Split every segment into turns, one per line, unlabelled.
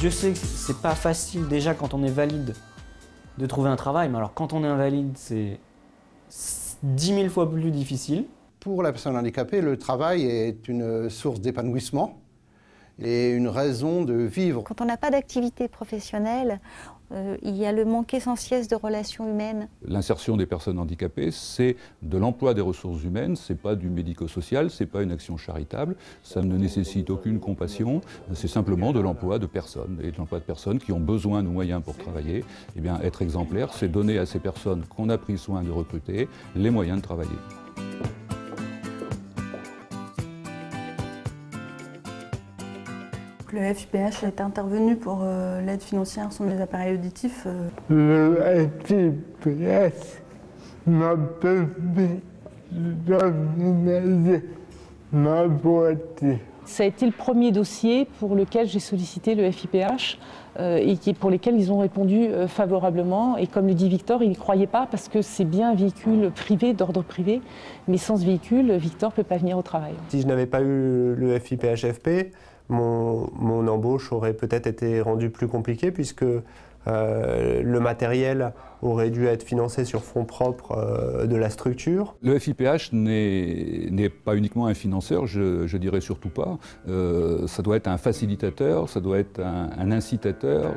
Je sais que c'est pas facile déjà quand on est valide de trouver un travail, mais alors quand on est invalide, c'est 10 000 fois plus difficile.
Pour la personne handicapée, le travail est une source d'épanouissement et une raison de vivre.
Quand on n'a pas d'activité professionnelle, il y a le manque essentiel de relations humaines.
L'insertion des personnes handicapées, c'est de l'emploi des ressources humaines, c'est pas du médico-social, c'est pas une action charitable, ça ne nécessite aucune compassion, c'est simplement de l'emploi de personnes, et de l'emploi de personnes qui ont besoin de moyens pour travailler. Eh bien, être exemplaire, c'est donner à ces personnes qu'on a pris soin de recruter les moyens de travailler.
Le FIPH est intervenu pour l'aide financière sur les appareils auditifs.
Le FIPH m'a permis d'organiser ma boîte.
Ça a été le premier dossier pour lequel j'ai sollicité le FIPH et pour lesquels ils ont répondu favorablement. Et comme le dit Victor, il n'y croyait pas parce que c'est bien un véhicule privé, d'ordre privé, mais sans ce véhicule, Victor ne peut pas venir au travail.
Si je n'avais pas eu le FIPH-FP, mon embauche aurait peut-être été rendue plus compliquée puisque le matériel aurait dû être financé sur fonds propres de la structure.
Le FIPH n'est pas uniquement un financeur, je dirais surtout pas. Ça doit être un facilitateur, ça doit être un incitateur.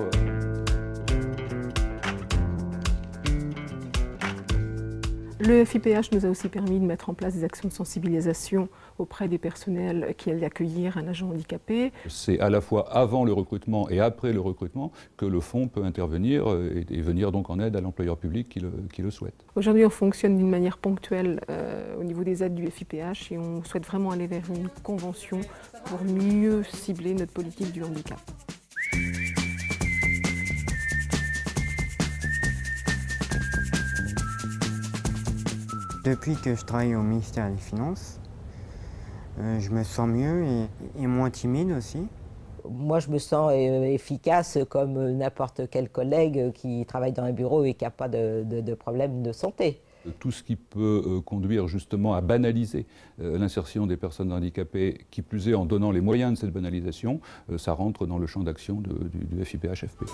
Le FIPH nous a aussi permis de mettre en place des actions de sensibilisation auprès des personnels qui allaient accueillir un agent handicapé.
C'est à la fois avant le recrutement et après le recrutement que le fonds peut intervenir et venir donc en aide à l'employeur public qui le souhaite.
Aujourd'hui, on fonctionne d'une manière ponctuelle au niveau des aides du FIPH et on souhaite vraiment aller vers une convention pour mieux cibler notre politique du handicap.
Depuis que je travaille au ministère des Finances, je me sens mieux et moins timide aussi.
Moi, je me sens efficace comme n'importe quel collègue qui travaille dans un bureau et qui n'a pas de problème de santé.
Tout ce qui peut conduire justement à banaliser l'insertion des personnes handicapées, qui plus est en donnant les moyens de cette banalisation, ça rentre dans le champ d'action du FIPH-FP.